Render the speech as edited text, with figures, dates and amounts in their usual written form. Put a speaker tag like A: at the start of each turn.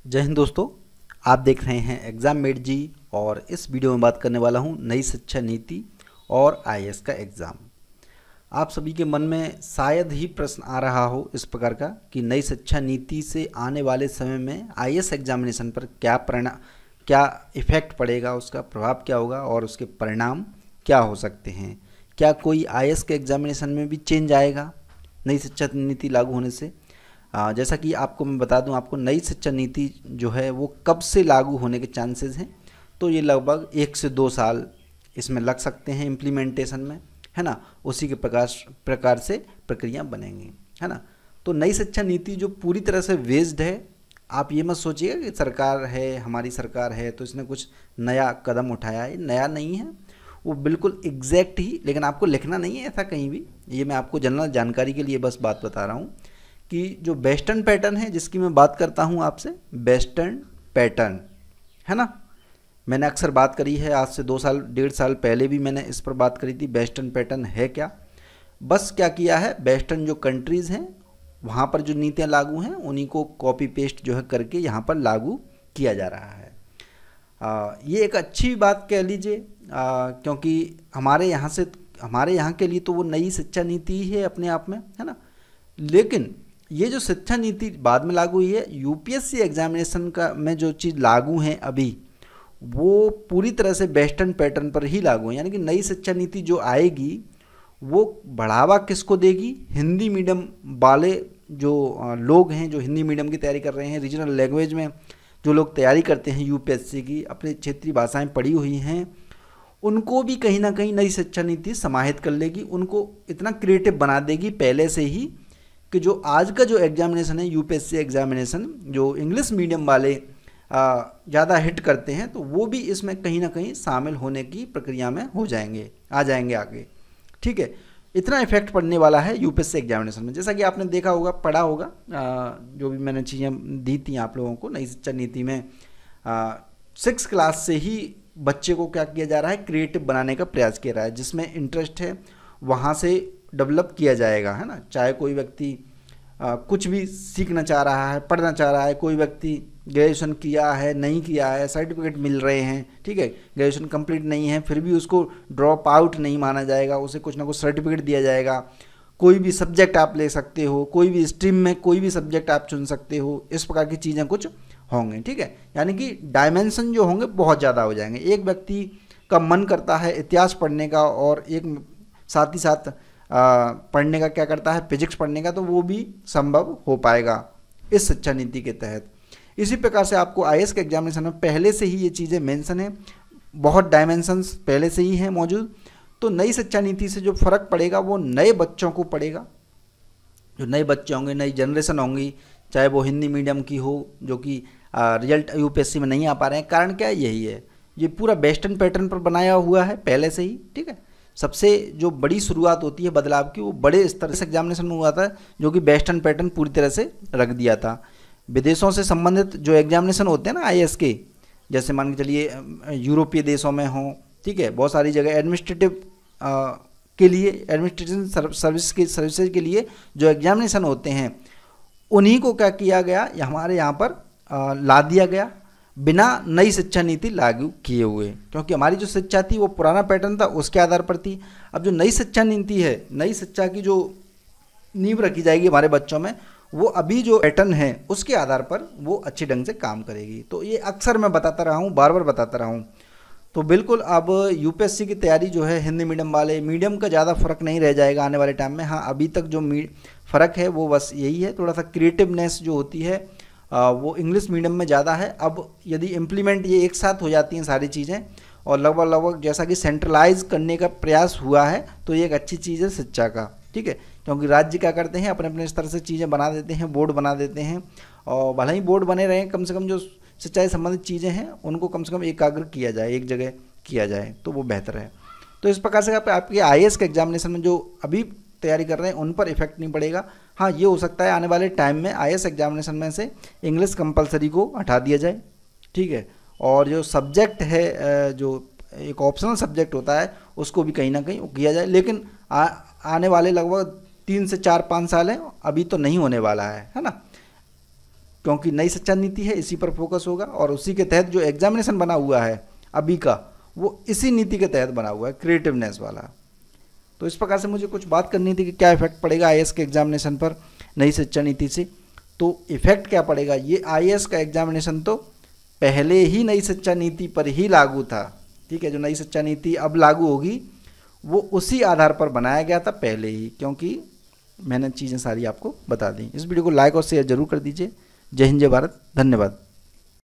A: जय हिंद दोस्तों। आप देख रहे हैं एग्ज़ाम मेट जी और इस वीडियो में बात करने वाला हूं नई शिक्षा नीति और आईएएस का एग्ज़ाम। आप सभी के मन में शायद ही प्रश्न आ रहा हो इस प्रकार का कि नई शिक्षा नीति से आने वाले समय में आईएएस एग्जामिनेशन पर क्या इफ़ेक्ट पड़ेगा, उसका प्रभाव क्या होगा और उसके परिणाम क्या हो सकते हैं। क्या कोई आईएएस के एग्जामिनेशन में भी चेंज आएगा नई शिक्षा नीति लागू होने से। जैसा कि आपको मैं बता दूं, आपको नई शिक्षा नीति जो है वो कब से लागू होने के चांसेस हैं, तो ये लगभग 1 से 2 साल इसमें लग सकते हैं इम्प्लीमेंटेशन में, है ना। उसी के प्रकार से प्रक्रिया बनेंगी, है ना। तो नई शिक्षा नीति जो पूरी तरह से वेस्ड है, आप ये मत सोचिएगा कि सरकार है, हमारी सरकार है तो इसने कुछ नया कदम उठाया है। नया नहीं है, वो बिल्कुल एग्जैक्ट ही, लेकिन आपको लिखना नहीं है ऐसा कहीं भी। ये मैं आपको जनरल जानकारी के लिए बस बात बता रहा हूँ कि जो वेस्टर्न पैटर्न है जिसकी मैं बात करता हूँ आपसे, वेस्टर्न पैटर्न, है ना। मैंने अक्सर बात करी है, आज से 2 साल 1.5 साल पहले भी मैंने इस पर बात करी थी। वेस्टर्न पैटर्न है क्या, बस क्या किया है, वेस्टर्न जो कंट्रीज़ हैं वहाँ पर जो नीतियाँ लागू हैं उन्हीं को कॉपी पेस्ट जो है करके यहाँ पर लागू किया जा रहा है। ये एक अच्छी बात कह लीजिए, क्योंकि हमारे यहाँ के लिए तो वो नई शिक्षा नीति ही है अपने आप में, है ना। लेकिन ये जो शिक्षा नीति बाद में लागू हुई है, यूपीएससी एग्जामिनेशन का में जो चीज़ लागू हैं अभी, वो पूरी तरह से वेस्टर्न पैटर्न पर ही लागू है। यानी कि नई शिक्षा नीति जो आएगी वो बढ़ावा किसको देगी, हिंदी मीडियम वाले जो लोग हैं, जो हिंदी मीडियम की तैयारी कर रहे हैं, रीजनल लैंग्वेज में जो लोग तैयारी करते हैं यूपीएससी की, अपने क्षेत्रीय भाषाएं पढ़ी हुई हैं, उनको भी कहीं ना कहीं नई शिक्षा नीति समाहित कर लेगी, उनको इतना क्रिएटिव बना देगी पहले से ही कि जो आज का जो एग्जामिनेशन है यूपीएससी एग्जामिनेशन, जो इंग्लिश मीडियम वाले ज़्यादा हिट करते हैं, तो वो भी इसमें कहीं ना कहीं शामिल होने की प्रक्रिया में आ जाएंगे आगे। ठीक है, इतना इफेक्ट पड़ने वाला है यूपीएससी एग्जामिनेशन में। जैसा कि आपने देखा होगा, पढ़ा होगा, जो भी मैंने चीज़ें दी थी आप लोगों को नई शिक्षा नीति में, 6 क्लास से ही बच्चे को क्या किया जा रहा है, क्रिएटिव बनाने का प्रयास किया रहा है। जिसमें इंटरेस्ट है वहाँ से डेवलप किया जाएगा, है ना। चाहे कोई व्यक्ति कुछ भी सीखना चाह रहा है, पढ़ना चाह रहा है, कोई व्यक्ति ग्रेजुएशन किया है, नहीं किया है, सर्टिफिकेट मिल रहे हैं, ठीक है, ग्रेजुएशन कंप्लीट नहीं है, फिर भी उसको ड्रॉप आउट नहीं माना जाएगा, उसे कुछ ना कुछ सर्टिफिकेट दिया जाएगा। कोई भी सब्जेक्ट आप ले सकते हो, कोई भी स्ट्रीम में कोई भी सब्जेक्ट आप चुन सकते हो, इस प्रकार की चीज़ें कुछ होंगे, ठीक है। यानी कि डायमेंशन जो होंगे बहुत ज़्यादा हो जाएंगे। एक व्यक्ति का मन करता है इतिहास पढ़ने का और एक साथ ही साथ पढ़ने का क्या करता है, फिजिक्स पढ़ने का, तो वो भी संभव हो पाएगा इस शिक्षा नीति के तहत। इसी प्रकार से आपको आईएएस के एग्जामिनेशन में पहले से ही ये चीज़ें मेंशन है, बहुत डायमेंशंस पहले से ही हैं मौजूद। तो नई शिक्षा नीति से जो फर्क पड़ेगा वो नए बच्चों को पड़ेगा। जो नए बच्चे होंगे, नई जनरेशन होंगी, चाहे वो हिंदी मीडियम की हो, जो कि रिजल्ट यूपीएससी में नहीं आ पा रहे हैं। कारण क्या है, यही है, ये पूरा वेस्टर्न पैटर्न पर बनाया हुआ है पहले से ही, ठीक है। सबसे जो बड़ी शुरुआत होती है बदलाव की, वो बड़े स्तर से एग्जामिनेशन में हुआ था, जो कि वेस्टर्न पैटर्न पूरी तरह से रख दिया था। विदेशों से संबंधित जो एग्जामिनेशन होते हैं ना आईएएस के, जैसे मान के चलिए यूरोपीय देशों में हों, ठीक है, बहुत सारी जगह एडमिनिस्ट्रेटिव के लिए, एडमिनिस्ट्रेशन सर्विसेज के लिए जो एग्जामिनेशन होते हैं, उन्हीं को क्या किया गया, हमारे यहाँ पर ला दिया गया बिना नई शिक्षा नीति लागू किए हुए। क्योंकि हमारी जो शिक्षा थी वो पुराना पैटर्न था, उसके आधार पर थी। अब जो नई शिक्षा नीति है, नई शिक्षा की जो नींव रखी जाएगी हमारे बच्चों में, वो अभी जो पैटर्न है उसके आधार पर वो अच्छे ढंग से काम करेगी। तो ये अक्सर मैं बताता रहा हूँ, बार बार बताता रहा हूँ। तो बिल्कुल अब यूपीएससी की तैयारी जो है, हिंदी मीडियम वाले, मीडियम का ज़्यादा फ़र्क नहीं रह जाएगा आने वाले टाइम में। हाँ, अभी तक जो फ़र्क है वो बस यही है, थोड़ा सा क्रिएटिवनेस जो होती है वो इंग्लिश मीडियम में ज़्यादा है। अब यदि इम्प्लीमेंट ये एक साथ हो जाती हैं सारी चीज़ें और लगभग जैसा कि सेंट्रलाइज करने का प्रयास हुआ है, तो ये एक अच्छी चीज़ है शिक्षा का, ठीक है। क्योंकि राज्य क्या करते हैं, अपने अपने स्तर से चीज़ें बना देते हैं, बोर्ड बना देते हैं, और भले ही बोर्ड बने रहें, कम से कम जो शिक्षा से संबंधित चीज़ें हैं उनको कम से कम एकाग्र किया जाए, एक जगह किया जाए, तो वो बेहतर है। तो इस प्रकार से आपके आईएएस के एग्जामिनेशन में जो अभी तैयारी कर रहे हैं उन पर इफेक्ट नहीं पड़ेगा। हाँ, ये हो सकता है आने वाले टाइम में आईएएस एग्जामिनेशन में से इंग्लिश कंपलसरी को हटा दिया जाए, ठीक है, और जो सब्जेक्ट है, जो एक ऑप्शनल सब्जेक्ट होता है, उसको भी कहीं ना कहीं किया जाए। लेकिन आने वाले लगभग 3 से 4-5 साल हैं, अभी तो नहीं होने वाला है ना। क्योंकि नई शिक्षा नीति है, इसी पर फोकस होगा और उसी के तहत जो एग्जामिनेशन बना हुआ है अभी का, वो इसी नीति के तहत बना हुआ है, क्रिएटिवनेस वाला। तो इस प्रकार से मुझे कुछ बात करनी थी कि क्या इफेक्ट पड़ेगा आईएएस के एग्जामिनेशन पर नई शिक्षा नीति से। तो इफेक्ट क्या पड़ेगा, ये आईएएस का एग्जामिनेशन तो पहले ही नई शिक्षा नीति पर ही लागू था, ठीक है। जो नई शिक्षा नीति अब लागू होगी वो उसी आधार पर बनाया गया था पहले ही, क्योंकि मैंने चीज़ें सारी आपको बता दी। इस वीडियो को लाइक और शेयर जरूर कर दीजिए। जय हिंद, जय भारत, धन्यवाद।